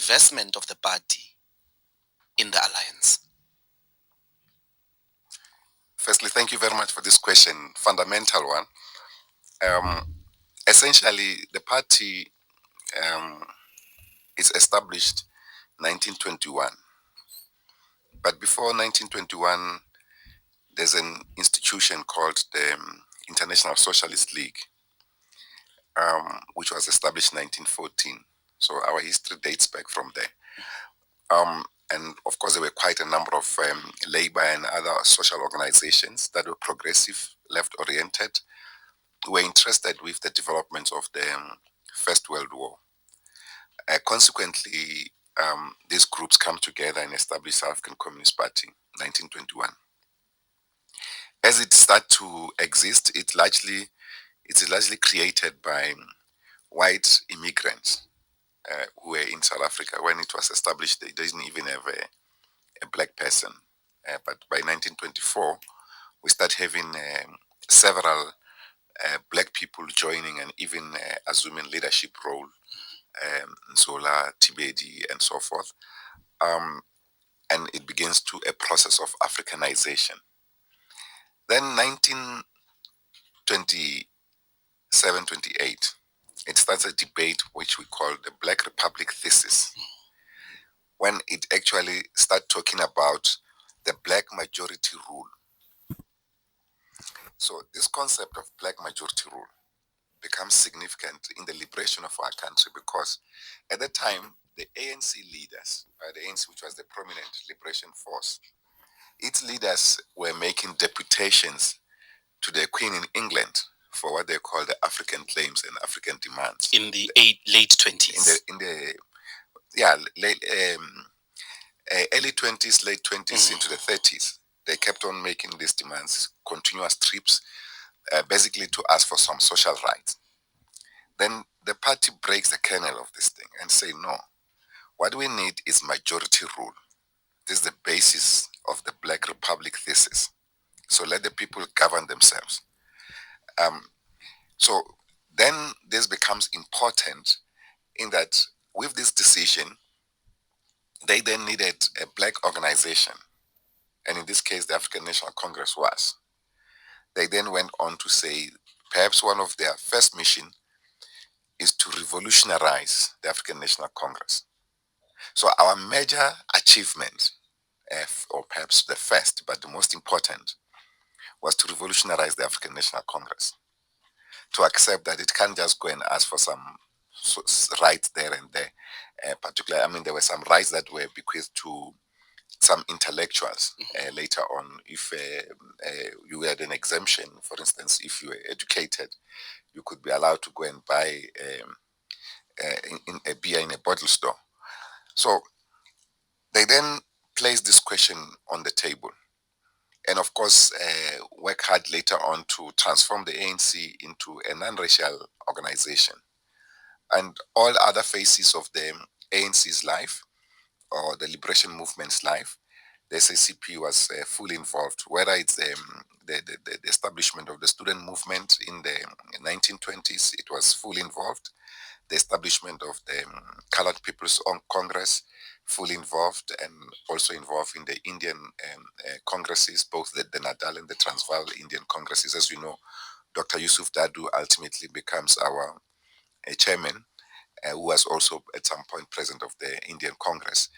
investment of the party in the alliance? Firstly, thank you very much for this question, fundamental one. Essentially, the party is established 1921. But before 1921, there's an institution called the International Socialist League, which was established 1914. So our history dates back from there. And of course, there were quite a number of labor and other social organizations that were progressive, left-oriented, who were interested with the developments of the First World War. Consequently, these groups come together and establish South African Communist Party, 1921. As it started to exist, it is largely created by white immigrants who were in South Africa. When it was established, they didn't even have a black person. But by 1924, we start having several black people joining and even assuming leadership role, Zola, Tibedi, and so forth. And it begins to a process of Africanization. Then 1927, 28, it starts a debate which we call the Black Republic thesis, when it actually starts talking about the black majority rule. So this concept of black majority rule becomes significant in the liberation of our country because at the time, the ANC leaders, the ANC, which was the prominent liberation force, its leaders were making deputations to the Queen in England for what they call the African claims and African demands. In the late 20s. Early 20s, late 20s into the 30s, they kept on making these demands, continuous trips, basically to ask for some social rights. Then the party breaks the kernel of this thing and say, no, what we need is majority rule. This is the basis of the Black Republic thesis. So let the people govern themselves. So then this becomes important in that with this decision, they then needed a black organization. And in this case, the African National Congress was. They then went on to say perhaps one of their first mission is to revolutionize the African National Congress. So our major achievement, or perhaps the first, but the most important, was to revolutionize the African National Congress. To accept that it can't just go and ask for some rights there and there. Particularly, I mean, there were some rights that were bequeathed to some intellectuals later on. If you had an exemption, for instance, if you were educated, you could be allowed to go and buy in a beer in a bottle store. So they then placed this question on the table. And of course, work hard later on to transform the ANC into a non-racial organization. And all other phases of the ANC's life, or the liberation movement's life, the SACP was fully involved, whether it's the establishment of the student movement in the 1920s, it was fully involved. The establishment of the Colored People's Congress, fully involved, and also involved in the Indian congresses, both the Natal and the Transvaal Indian congresses. As you know, Dr. Yusuf Dadu ultimately becomes our chairman, who was also at some point president of the Indian Congress.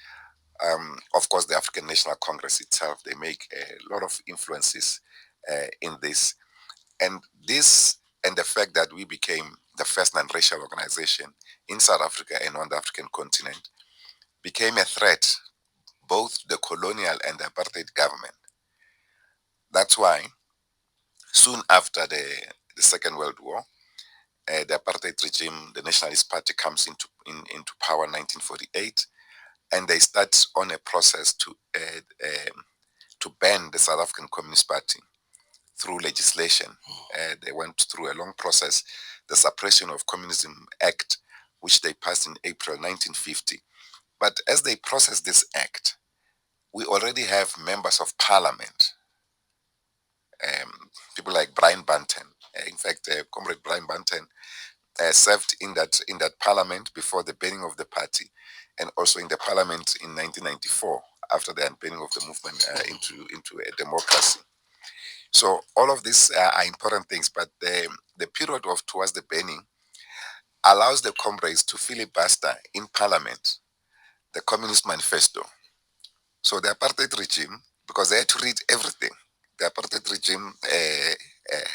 Of course, the African National Congress itself, they make a lot of influences in this. And this, and the fact that we became the first non-racial organization in South Africa and on the African continent, became a threat both to the colonial and the apartheid government. That's why soon after the Second World War, the apartheid regime, the Nationalist Party, comes into power in 1948, and they start on a process to ban the South African Communist Party through legislation. They went through a long process, the Suppression of Communism Act, which they passed in April 1950. But as they process this act, we already have members of parliament, people like Brian Banton. In fact, Comrade Brian Banton served in that parliament before the banning of the party. and also in the parliament in 1994 after the unbanning of the movement into a democracy. So all of these are important things, but the period of towards the banning allows the comrades to filibuster in parliament the Communist Manifesto. So the apartheid regime, because they had to read everything, the apartheid regime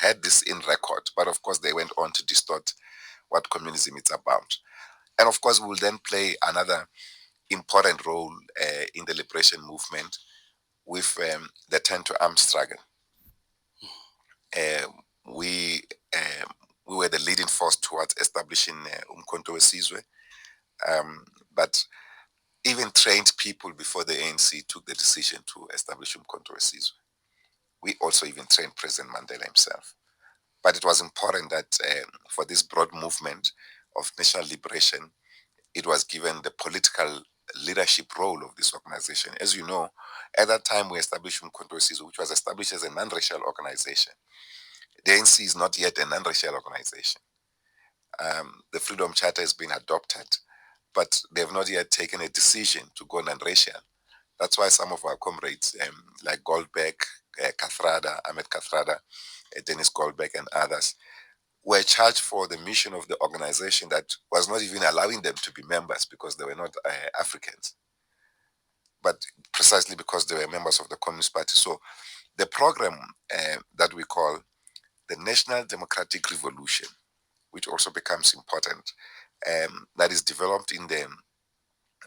had this in record, but of course they went on to distort what communism is about. And of course, we will then play another important role in the liberation movement with the turn to arms struggle. Uh, we we were the leading force towards establishing Umkhonto weSizwe, but even trained people before the ANC took the decision to establish Umkhonto weSizwe. We also even trained President Mandela himself. But it was important that for this broad movement of national liberation, it was given the political leadership role of this organization. As you know, at that time we established Umkhonto weSizwe, which was established as a non-racial organization. The ANC is not yet a non-racial organization. The Freedom Charter has been adopted, but they have not yet taken a decision to go non-racial. That's why some of our comrades, like Goldberg, Ahmed Kathrada, Dennis Goldberg, and others, were charged for the mission of the organization that was not even allowing them to be members because they were not Africans, but precisely because they were members of the Communist Party. So the program that we call the National Democratic Revolution, which also becomes important, that is developed in the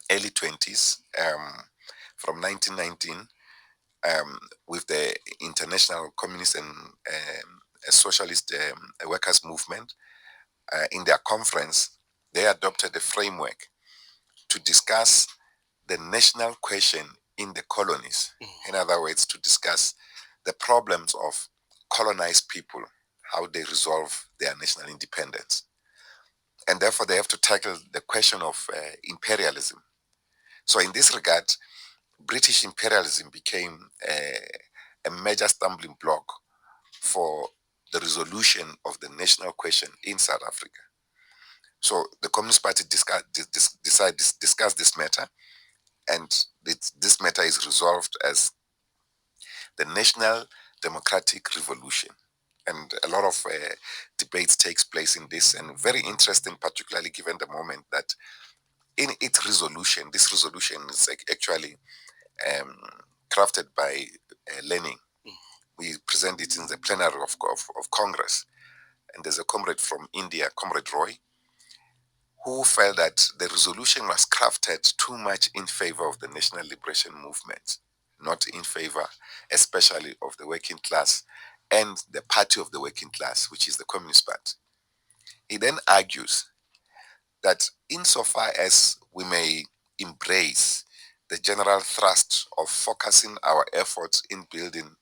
early 20s from 1919 with the International Communist and Socialist Workers Movement. In their conference, they adopted a framework to discuss the national question in the colonies. In other words, to discuss the problems of colonized people, how they resolve their national independence. And therefore, they have to tackle the question of imperialism. So, in this regard, British imperialism became a major stumbling block for the resolution of the national question in South Africa. So the Communist Party discussed this matter, and this matter is resolved as the National Democratic Revolution. And a lot of debates takes place in this, and very interesting, particularly given the moment that in its resolution, this resolution is actually um, crafted by Lenin. We present it in the plenary of Congress, and there's a comrade from India, Comrade Roy, who felt that the resolution was crafted too much in favor of the national liberation movement, not in favor, especially of the working class and the party of the working class, which is the Communist Party. He then argues that insofar as we may embrace the general thrust of focusing our efforts in building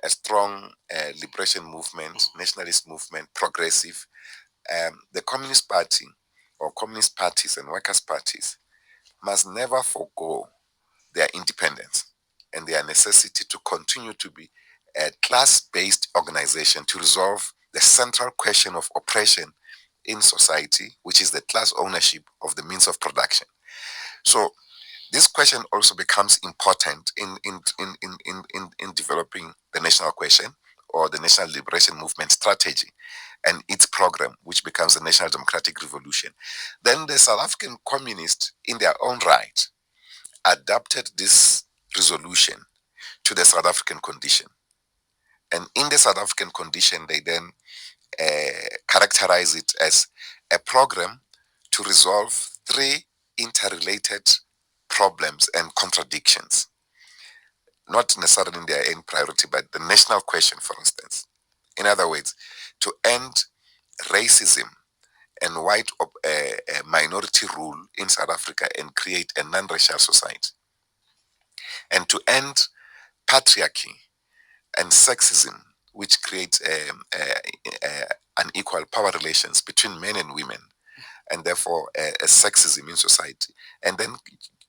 a strong liberation movement, nationalist movement, progressive, the Communist Party or communist parties and workers' parties must never forego their independence and their necessity to continue to be a class-based organization to resolve the central question of oppression in society, which is the class ownership of the means of production. So this question also becomes important in developing the national question or the national liberation movement strategy and its program, which becomes the National Democratic Revolution. Then the South African communists, in their own right, adapted this resolution to the South African condition. And in the South African condition, they then characterize it as a program to resolve three interrelated problems and contradictions, not necessarily in their own priority, but the national question, for instance. In other words, to end racism and white minority rule in South Africa and create a non-racial society, and to end patriarchy and sexism, which creates unequal power relations between men and women, and therefore a sexism in society, and then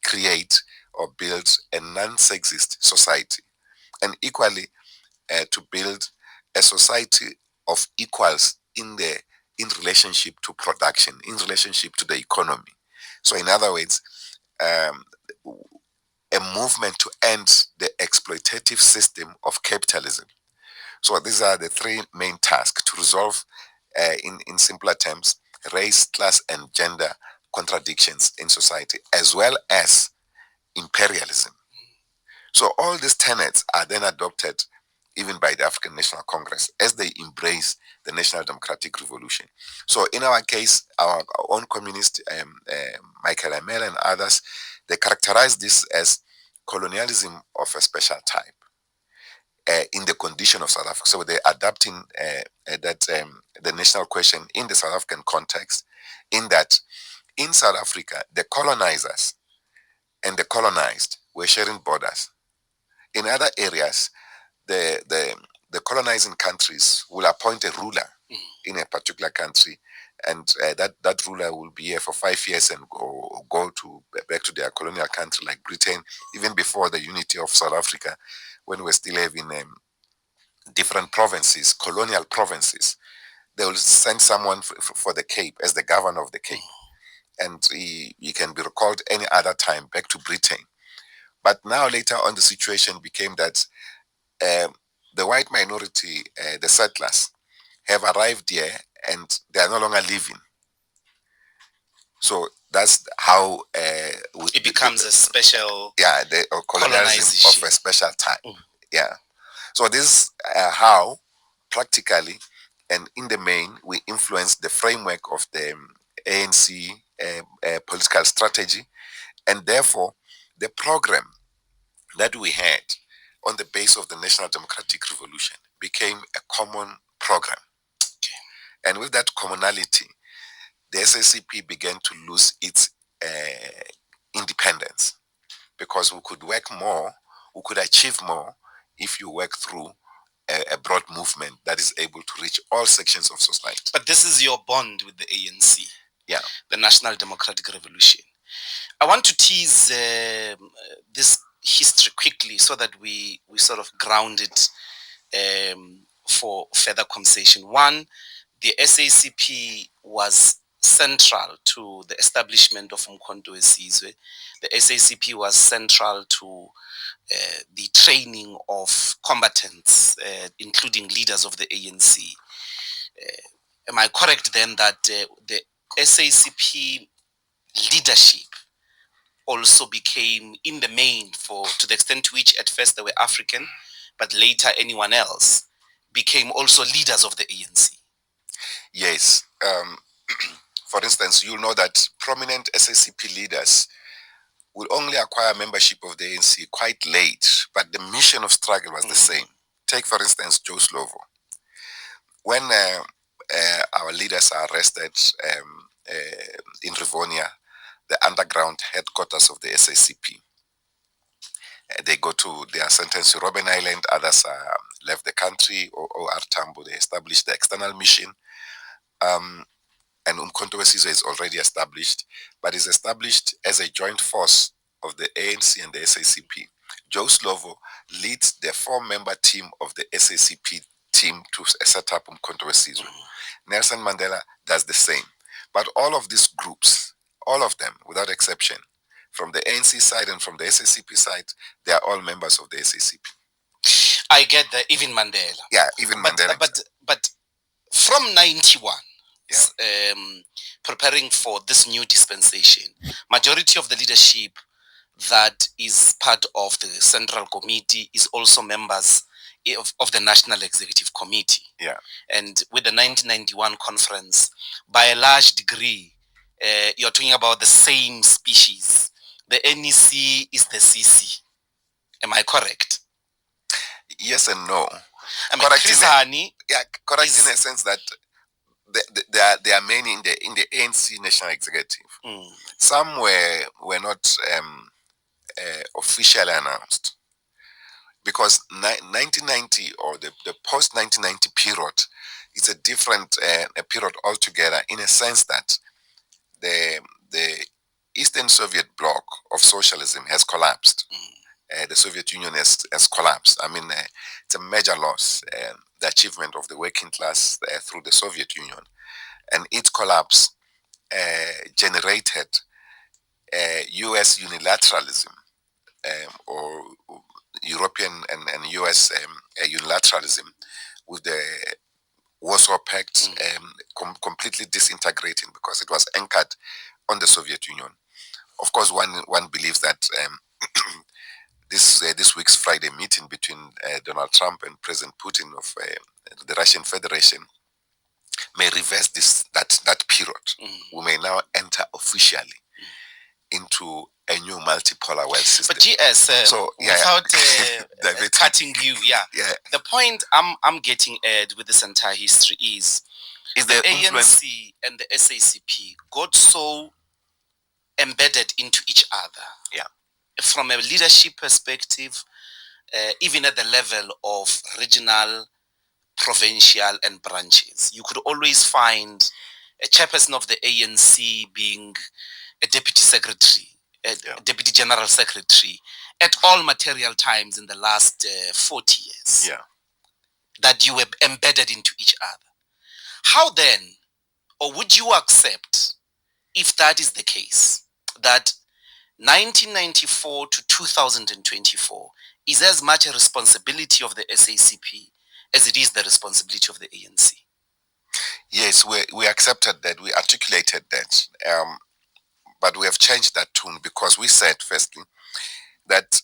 create or build a non-sexist society, and equally to build a society of equals in relationship to production, in relationship to the economy. So, in other words, um, a movement to end the exploitative system of capitalism. So these are the three main tasks to resolve, in simpler terms, race, class, and gender contradictions in society, as well as imperialism. So all these tenets are then adopted even by the African National Congress as they embrace the National Democratic Revolution. So in our case, our own communist, Michael Amel and others, they characterize this as colonialism of a special type, in the condition of South Africa. So they're adapting the national question in the South African context, in that in South Africa, the colonizers and the colonized were sharing borders. In other areas, the colonizing countries will appoint a ruler in a particular country, and that ruler will be here for 5 years and go to back to their colonial country, like Britain, even before the unity of South Africa, when we're still having different provinces, colonial provinces. They will send someone for the Cape as the governor of the Cape, and he can be recalled any other time back to Britain. But now later on, the situation became that um, the white minority, the settlers, have arrived here and they are no longer living. So that's how it becomes a special the colonialism of a special type. Yeah. So this how practically and in the main we influence the framework of the ANC political strategy, and therefore the program that we had on the base of the National Democratic Revolution became a common program. And with that commonality, the SACP began to lose its independence, because we could work more, we could achieve more if you work through a broad movement that is able to reach all sections of society. But this is your bond with the ANC, Yeah. the National Democratic Revolution. I want to tease this history quickly so that we sort of ground it for further conversation. One, the SACP was central to the establishment of Umkhonto weSizwe. The SACP was central to the training of combatants, including leaders of the ANC. Am I correct then that the SACP leadership also became, in the main, to the extent to which at first they were African, but later anyone else, became also leaders of the ANC? Yes. For instance, you'll know that prominent SACP leaders will only acquire membership of the ANC quite late, but the mission of struggle was the same. Take, for instance, Joe Slovo. When our leaders are arrested in Rivonia, the underground headquarters of the SACP, they go to, they are sentenced to Robben Island, others left the country, or Tambo. They established the external mission. And Umkhonto weSizwe is already established, but is established as a joint force of the ANC and the SACP. Joe Slovo leads the 4-member team of the SACP team to set up Umkhonto weSizwe. Nelson Mandela does the same. But all of these groups, all of them without exception, from the ANC side and from the SACP side, they are all members of the SACP. I get that, even Mandela. Yeah, even Mandela. But from 91, preparing for this new dispensation, majority of the leadership that is part of the Central Committee is also members of the National Executive Committee. Yeah. And with the 1991 conference, by a large degree, you're talking about the same species. The NEC is the CC. Am I correct? Yes and no. I mean, correct in a sense that there are many in the ANC National Executive. Some were not officially announced, because 1990 or the post 1990 period is a different period altogether, in a sense that the Eastern Soviet bloc of socialism has collapsed. The Soviet Union has collapsed. I mean, it's a major loss, the achievement of the working class through the Soviet Union. And its collapse generated US unilateralism or European and US unilateralism with the Warsaw Pact completely disintegrating because it was anchored on the Soviet Union. Of course, one believes that this week's Friday meeting between Donald Trump and President Putin of the Russian Federation may reverse that period. We may now enter officially into a new multipolar world system. But GS, without cutting you, the point I'm getting at with this entire history is the ANC and the SACP got so embedded into each other. Yeah. From a leadership perspective, even at the level of regional, provincial, and branches, you could always find a chairperson of the ANC being a deputy secretary, deputy general secretary, at all material times in the last 40 years. Yeah. That you were embedded into each other. How then, or would you accept, if that is the case, that 1994 to 2024 is as much a responsibility of the SACP as it is the responsibility of the ANC? Yes, we accepted that, we articulated that, but we have changed that tune because we said, firstly, that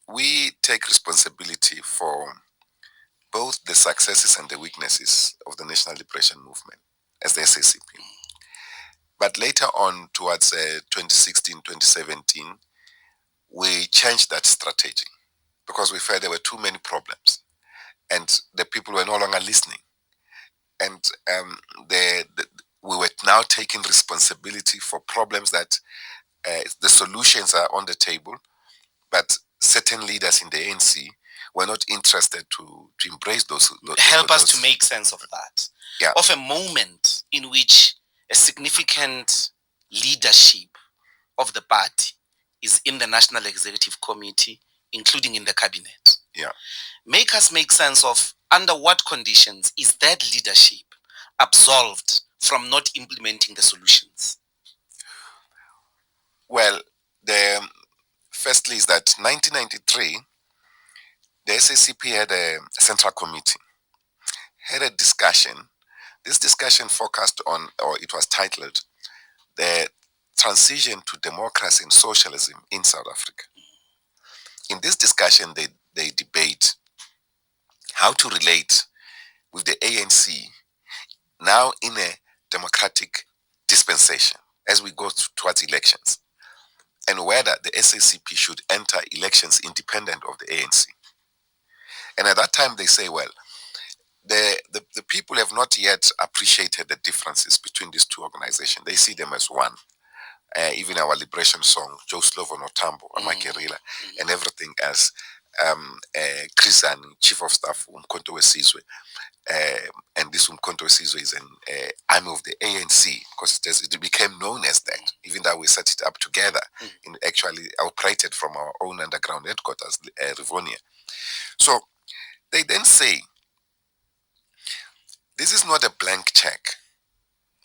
we take responsibility for both the successes and the weaknesses of the National Liberation Movement as the SACP. But later on, towards 2016, 2017, we changed that strategy because we felt there were too many problems and the people were no longer listening. And we were now taking responsibility for problems that the solutions are on the table, but certain leaders in the ANC were not interested to embrace those. Help us to make sense of that. Yeah. Of a moment in which a significant leadership of the party is in the National Executive Committee, including in the cabinet. Yeah. Make us make sense of under what conditions is that leadership absolved from not implementing the solutions? Well, firstly is that 1993, the SACP had a central committee, had a discussion. This discussion focused on, or it was titled, the transition to democracy and socialism in South Africa. In this discussion, they debate how to relate with the ANC now in a democratic dispensation as we go towards elections, and whether the SACP should enter elections independent of the ANC. And at that time they say, well, the people have not yet appreciated the differences between these two organizations. They see them as one. Even our liberation song, Joe Slovo Notambo, Amakerila, and everything else, Chris and Chief of Staff Umkhonto Wesizwe, and this Umkhonto Wesizwe is an army of the ANC because it became known as that, even though we set it up together and actually operated from our own underground headquarters, Rivonia. So they then say, this is not a blank check,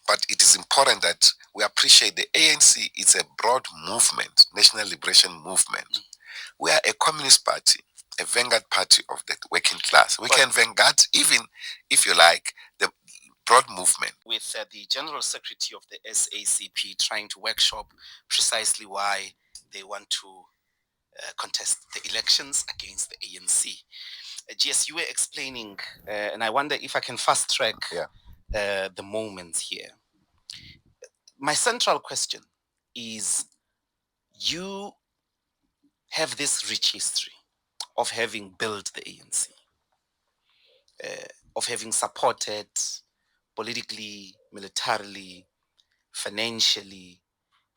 but it is important that we appreciate the ANC is a broad movement, national liberation movement. We are a communist party, a vanguard party of the working class. We can vanguard even, if you like, the broad movement. With the General Secretary of the SACP trying to workshop precisely why they want to contest the elections against the ANC. GS, you were explaining, and I wonder if I can fast track the moments here. My central question is, you have this rich history of having built the ANC, of having supported politically, militarily, financially,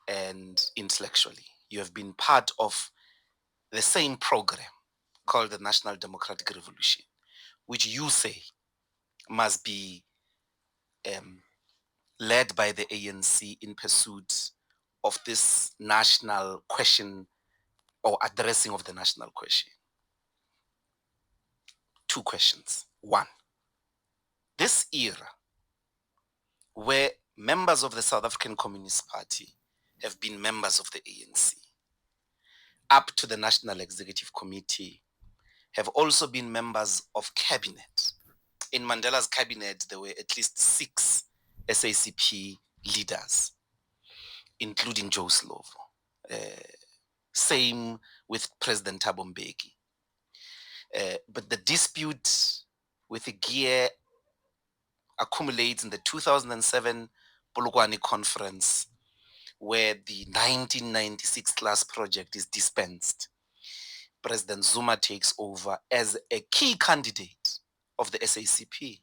and intellectually. You have been part of the same program called the National Democratic Revolution, which you say must be led by the ANC in pursuit of this national question or addressing of the national question. Two questions. One, this era where members of the South African Communist Party have been members of the ANC, up to the National Executive Committee, have also been members of cabinet. In Mandela's cabinet, there were at least 6 SACP leaders, including Joe Slovo. Same with President Thabo Mbeki. But the dispute with the gear accumulates in the 2007 Polokwane conference, where the 1996 class project is dispensed. President Zuma takes over as a key candidate of the SACP.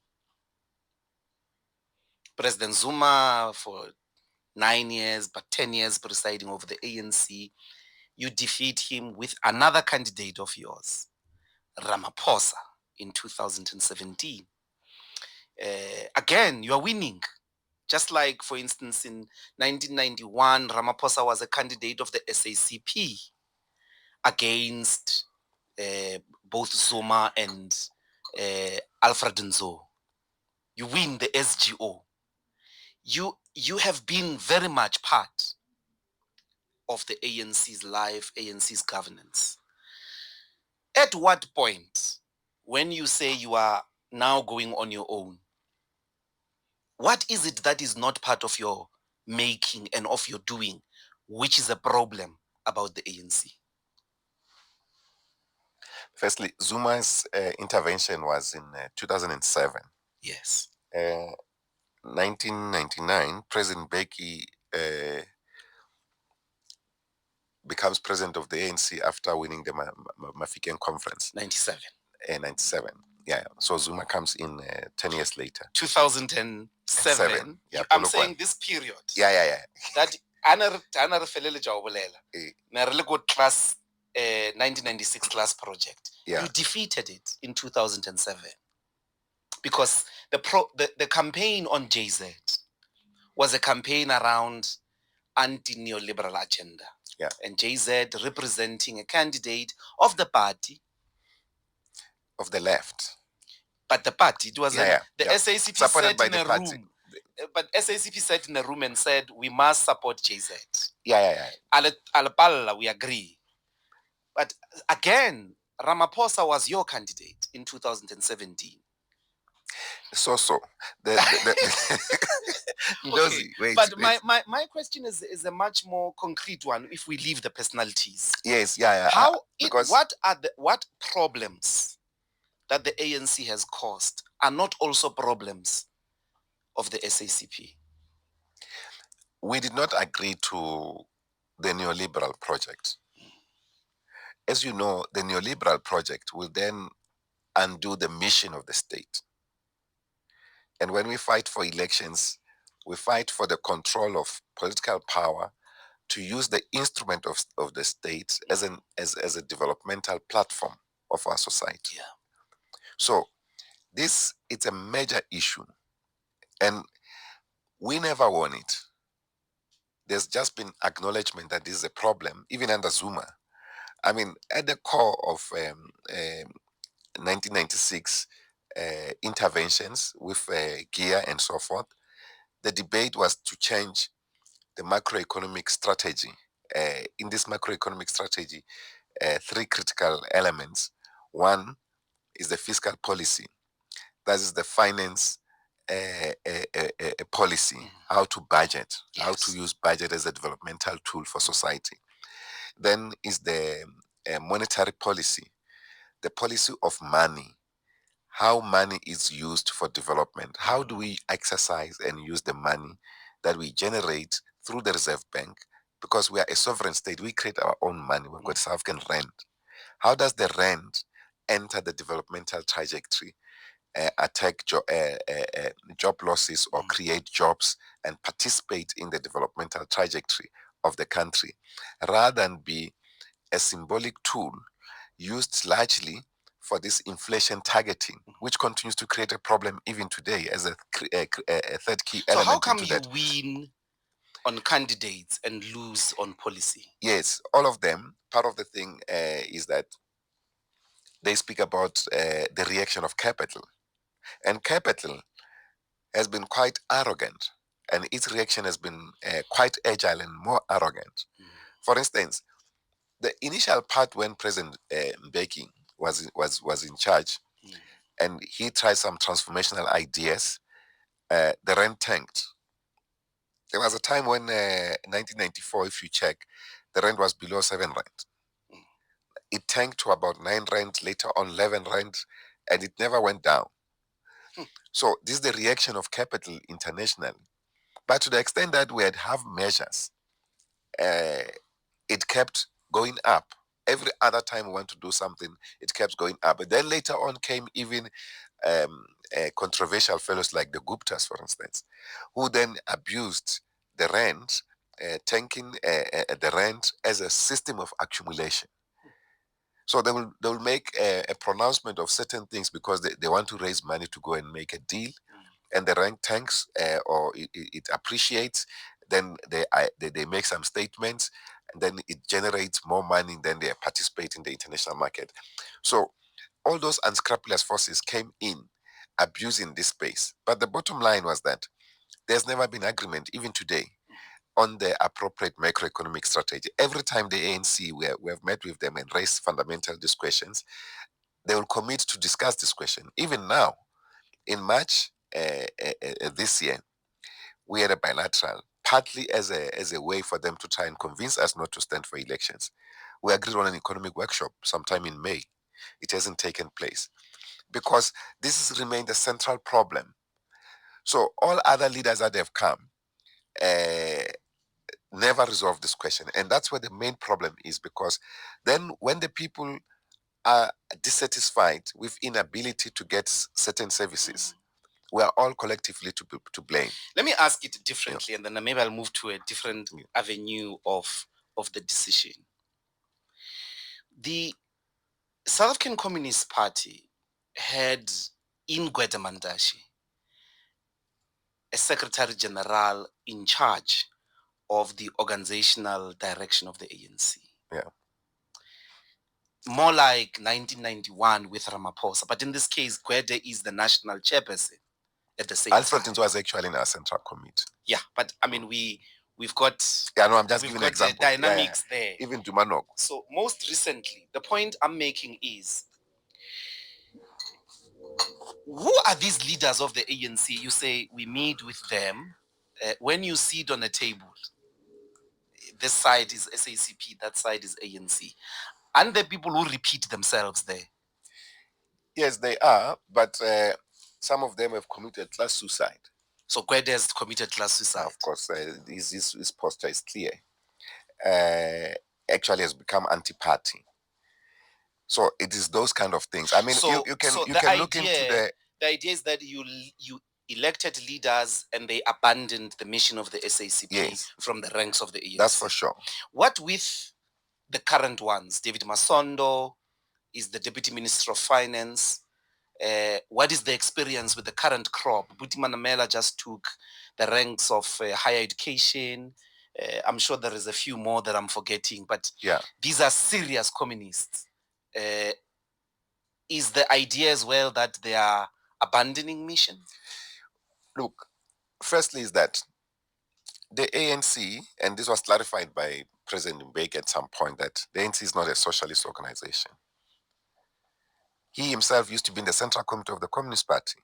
President Zuma, for 9 years, but 10 years presiding over the ANC, you defeat him with another candidate of yours, Ramaphosa, in 2017. Again, you are winning. Just like, for instance, in 1991, Ramaphosa was a candidate of the SACP against both Zuma and Alfred Nzo. You win the SGO. You have been very much part of the ANC's life, ANC's governance. At what point, when you say you are now going on your own, what is it that is not part of your making and of your doing, which is a problem about the ANC? Firstly, Zuma's intervention was in 2007. Yes. 1999, President Mbeki becomes president of the ANC after winning the Mafikeng conference. 97. 97. Yeah. So Zuma comes in 10 years later. 2007. Yeah, I'm saying this period. Yeah. That ana re feleletša go bolela. Na re le go class 1996 class project. Yeah. You defeated it in 2007. Because the campaign on JZ was a campaign around anti-neoliberal agenda. Yeah. And JZ representing a candidate of the party. Of the left. But the party, it was the SACP supported sat in a room. But SACP sat in a room and said, we must support JZ. Yeah. Alapalla, we agree. But again, Ramaphosa was your candidate in 2017. So. Okay. Wait, but my question is a much more concrete one if we leave the personalities. Yes, yeah. What problems that the ANC has caused are not also problems of the SACP? We did not agree to the neoliberal project. As you know, the neoliberal project will then undo the mission of the state. And when we fight for elections, we fight for the control of political power to use the instrument of the state as a developmental platform of our society. Yeah. So it's a major issue. And we never won it. There's just been acknowledgement that this is a problem, even under Zuma. I mean, at the core of 1996 interventions with GEAR and so forth, the debate was to change the macroeconomic strategy. In this macroeconomic strategy, 3 critical elements. One is the fiscal policy. That is the finance policy, how to budget, yes. how to use budget as a developmental tool for society. Then is the monetary policy, the policy of money, how money is used for development. How do we exercise and use the money that we generate through the Reserve Bank? Because we are a sovereign state, we create our own money. We've got South African rand. How does the rand enter the developmental trajectory, attack job losses or create jobs and participate in the developmental trajectory of the country, rather than be a symbolic tool used largely for this inflation targeting, which continues to create a problem even today as a third key element. So how come into you that. win on candidates and lose on policy? Yes, all of them. Part of the thing is that they speak about the reaction of capital. And capital has been quite arrogant and its reaction has been quite agile and more arrogant. For instance, the initial part when President Mbeki was in charge, and he tried some transformational ideas, the rand tanked. There was a time when, 1994, if you check, the rand was below 7 rand. It tanked to about 9 rand, later on 11 rand, and it never went down. So this is the reaction of capital internationally. But to the extent that we had half measures, uh, it kept going up. Every other time we want to do something, it kept going up. But then later on came even controversial fellows like the Guptas, for instance, who then abused the rand, tanking the rand as a system of accumulation. So they will make a pronouncement of certain things because they want to raise money to go and make a deal, and the rand tanks or it appreciates. Then they make some statements, and then it generates more money. Then they participate in the international market. So all those unscrupulous forces came in, abusing this space. But the bottom line was that there's never been agreement, even today, on the appropriate macroeconomic strategy. Every time the ANC, we have met with them and raised fundamental these questions, they will commit to discuss this question. Even now, in March this year, we had a bilateral, partly as a way for them to try and convince us not to stand for elections. We agreed on an economic workshop sometime in May. It hasn't taken place because this has remained a central problem. So all other leaders that have come uh, never resolve this question, and that's where the main problem is. Because then, when the people are dissatisfied with inability to get certain services, we are all collectively to blame. Let me ask it differently, and then maybe I'll move to a different avenue of the decision. The South African Communist Party had in Gwede Mantashe a Secretary General in charge of the organizational direction of the ANC. Yeah. More like 1991 with Ramaphosa, but in this case, Gwede is the national chairperson at the same Alfred time. was actually in our central committee. Yeah, but I mean, we've got I'm just giving an example. Dynamics there. Even Dumanok. So most recently, the point I'm making is, who are these leaders of the ANC? You say we meet with them. When you sit on a table, this side is SACP, that side is ANC. And the people who repeat themselves there. Yes, they are, but some of them have committed class suicide. So Gwede has committed class suicide. Of course, his posture is clear. Actually has become anti-party. So it is those kind of things. I mean, So you can look into the idea is that you elected leaders and they abandoned the mission of the SACP from the ranks of the ANC. That's for sure. What with the current ones? David Masondo is the Deputy Minister of Finance. What is the experience with the current crop? Buti Manamela just took the ranks of higher education. I'm sure there is a few more that I'm forgetting, but these are serious communists. Is the idea as well that they are abandoning mission? Look, firstly is that the ANC, and this was clarified by President Mbeki at some point, that the ANC is not a socialist organization. He himself used to be in the Central Committee of the Communist Party.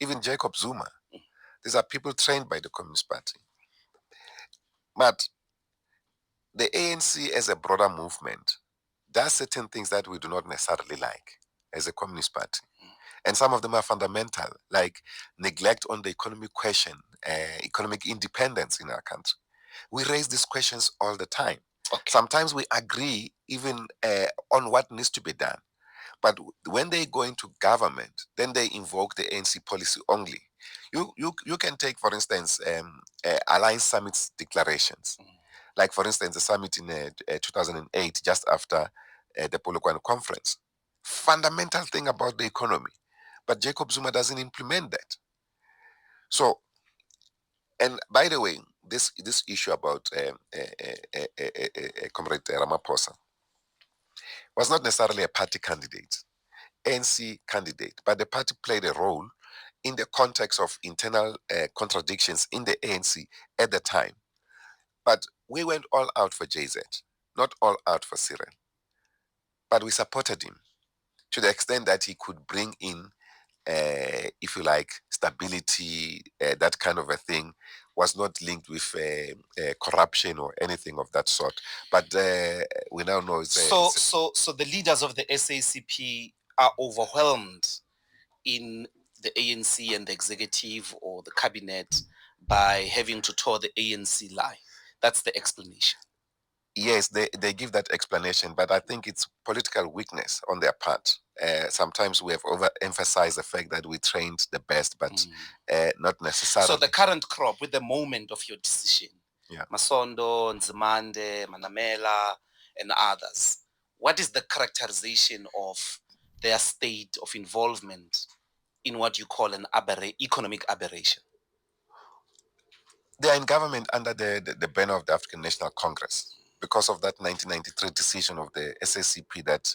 Even Jacob Zuma. These are people trained by the Communist Party. But the ANC as a broader movement does certain things that we do not necessarily like as a Communist Party. And some of them are fundamental, like neglect on the economic question, economic independence in our country. We raise these questions all the time. Okay. Sometimes we agree even on what needs to be done. But when they go into government, then they invoke the ANC policy only. You can take, for instance, Alliance Summit's declarations. Like, for instance, the summit in 2008, just after the Polokwane conference. Fundamental thing about the economy. But Jacob Zuma doesn't implement that. So, and by the way, this issue about Comrade Ramaphosa was not necessarily a party candidate, ANC candidate, but the party played a role in the context of internal contradictions in the ANC at the time. But we went all out for JZ, not all out for Cyril. But we supported him to the extent that he could bring in, if you like, stability, that kind of a thing, was not linked with corruption or anything of that sort. But we now know So the leaders of the SACP are overwhelmed in the ANC and the executive or the cabinet by having to toe the ANC line. That's the explanation. yes, they give that explanation, but I think it's political weakness on their part. Sometimes we have overemphasized the fact that we trained the best, but not necessarily. So the current crop, with the moment of your decision, Yeah. Masondo, Nzimande, Manamela, and others, what is the characterization of their state of involvement in what you call an economic aberration? They are in government under the banner of the African National Congress because of that 1993 decision of the SACP that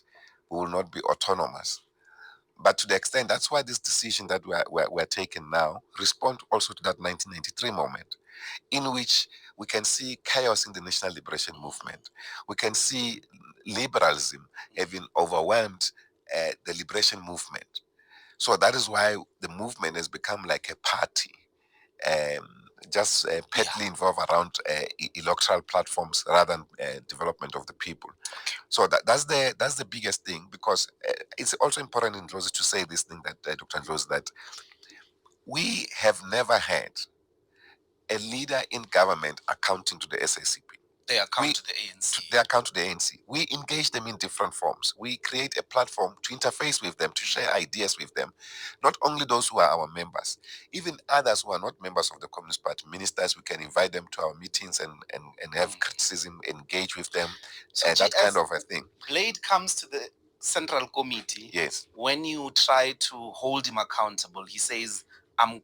we will not be autonomous. But to the extent, that's why this decision that we're taking now respond also to that 1993 moment, in which we can see chaos in the national liberation movement. We can see liberalism having overwhelmed the liberation movement. So that is why the movement has become like a party, just petly involved around electoral platforms rather than development of the people. Okay. So that's the biggest thing, because it's also important in Ndlozi to say this thing that Dr. Ndlozi, that we have never had a leader in government accounting to the SACP. They account to the ANC. They account to the ANC. We engage them in different forms. We create a platform to interface with them, to share ideas with them. Not only those who are our members, even others who are not members of the Communist Party, ministers, we can invite them to our meetings and have criticism, engage with them, so that kind of a thing. Blade comes to the Central Committee. Yes. When you try to hold him accountable, he says, I'm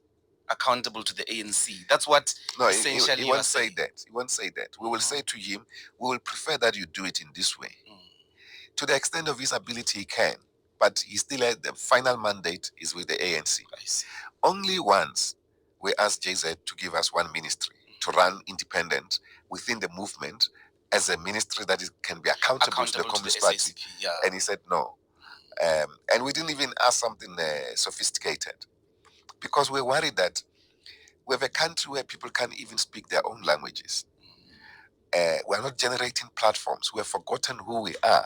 accountable to the ANC. That's what essentially he won't say that. He won't say that. We will say to him, we will prefer that you do it in this way. To the extent of his ability, he can. But he still had the final mandate is with the ANC. I see. Only once we asked JZ to give us one ministry to run independent within the movement as a ministry that can be accountable to the Communist Party. Yeah. And he said no. And we didn't even ask something sophisticated, because we're worried that we have a country where people can't even speak their own languages. We're not generating platforms. We have forgotten who we are.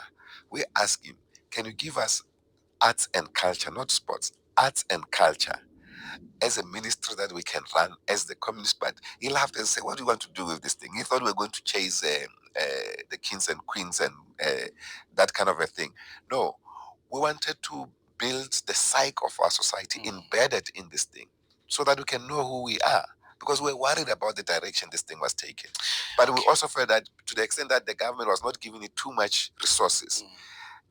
We're asking, can you give us arts and culture, not sports, arts and culture, as a ministry that we can run as the Communist Party? He'll have to say, what do you want to do with this thing? He thought we were going to chase the kings and queens and that kind of a thing. No, we wanted to build the psyche of our society embedded in this thing, so that we can know who we are, because we're worried about the direction this thing was taken. But we also felt that to the extent that the government was not giving it too much resources,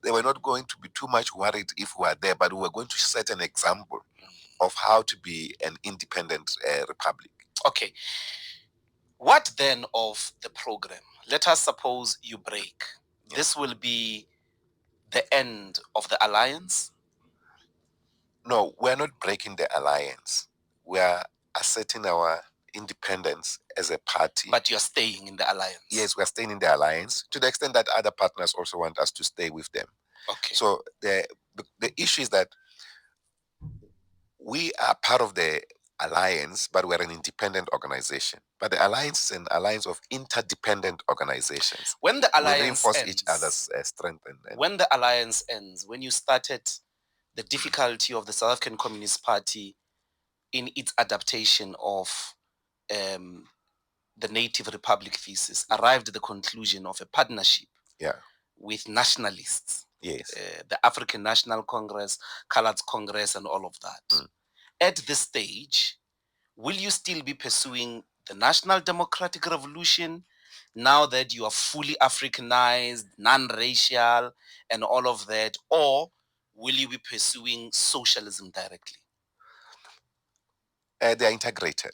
they were not going to be too much worried if we were there, but we were going to set an example of how to be an independent republic. Okay. What then of the program? Let us suppose you break. Yeah. This will be the end of the alliance? No, we're not breaking the alliance. We are asserting our independence as a party. But you're staying in the alliance? Yes, we're staying in the alliance to the extent that other partners also want us to stay with them. Okay. So the issue is that we are part of the alliance, but we're an independent organization. But the alliance is an alliance of interdependent organizations. When the alliance we reinforce ends, each other's strength. When the alliance ends, when you started the difficulty of the South African Communist Party in its adaptation of the Native Republic thesis, arrived at the conclusion of a partnership with nationalists. Yes. The African National Congress, Colored Congress, and all of that. At this stage, will you still be pursuing the National Democratic Revolution now that you are fully Africanized, non-racial, and all of that, or will you be pursuing socialism directly? They are integrated.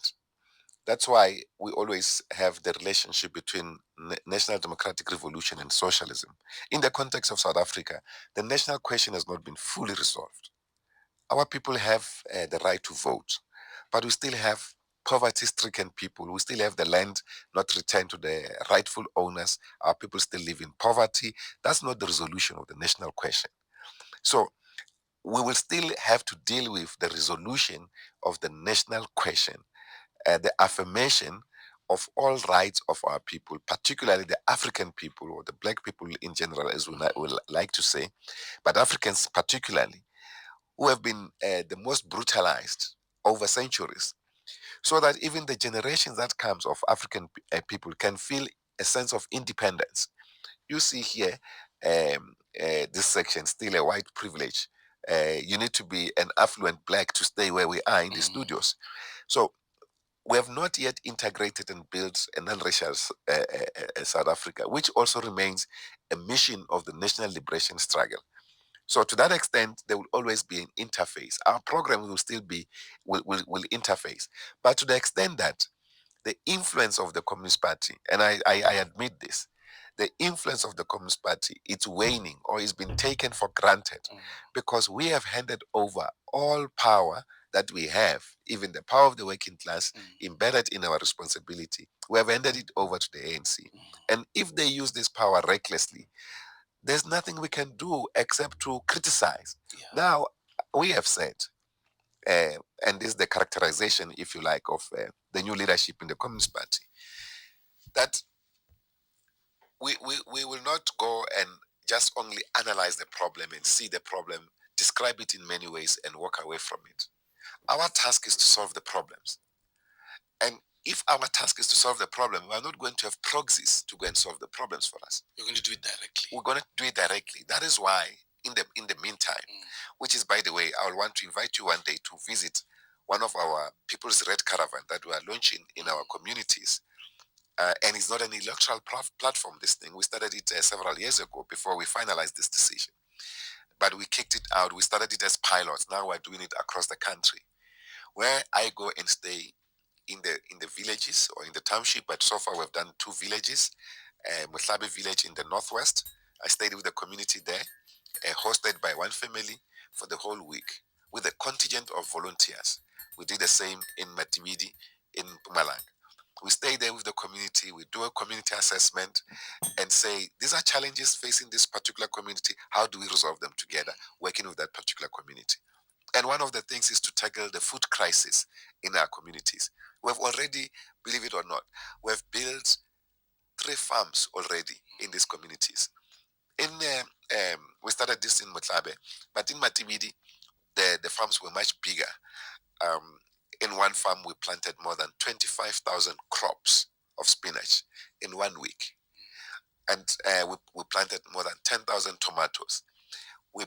That's why we always have the relationship between National Democratic Revolution and socialism. In the context of South Africa, the national question has not been fully resolved. Our people have the right to vote, but we still have poverty-stricken people. We still have the land not returned to the rightful owners. Our people still live in poverty. That's not the resolution of the national question. So we will still have to deal with the resolution of the national question, the affirmation of all rights of our people, particularly the African people or the black people in general, as we will like to say, but Africans particularly, who have been the most brutalized over centuries, so that even the generations that comes of African people can feel a sense of independence. You see here, this section, still a white privilege. You need to be an affluent black to stay where we are in the studios. So we have not yet integrated and built a non-racial South Africa, which also remains a mission of the national liberation struggle. So to that extent, there will always be an interface. Our program will still be will interface, but to the extent that the influence of the Communist Party, and I admit this, the influence of the Communist Party, it's waning or it's been taken for granted because we have handed over all power that we have, even the power of the working class, embedded in our responsibility. We have handed it over to the ANC. And if they use this power recklessly, there's nothing we can do except to criticize. Now, we have said, and this is the characterization, if you like, of the new leadership in the Communist Party, that we will not go and just only analyze the problem and see the problem, describe it in many ways, and walk away from it. Our task is to solve the problems. And if our task is to solve the problem, we are not going to have proxies to go and solve the problems for us. You're going to do it directly. We're going to do it directly. That is why, in the meantime, which is, by the way, I will want to invite you one day to visit one of our People's Red Caravan that we are launching in our communities. And it's not an electoral platform, this thing. We started it several years ago before we finalized this decision. But we kicked it out. We started it as pilots. Now we're doing it across the country, where I go and stay in the villages or in the township. But so far we've done 2 villages. Mutlabe village in the northwest. I stayed with the community there, hosted by one family for the whole week with a contingent of volunteers. We did the same in Matibidi in Pumalang. We stay there with the community, we do a community assessment and say, these are challenges facing this particular community. How do we resolve them together, working with that particular community? And one of the things is to tackle the food crisis in our communities. We've already, believe it or not, we've built 3 farms already in these communities. We started this in Mutlabe, but in Matibidi, the farms were much bigger. In one farm, we planted more than 25,000 crops of spinach in 1 week. And we planted more than 10,000 tomatoes. We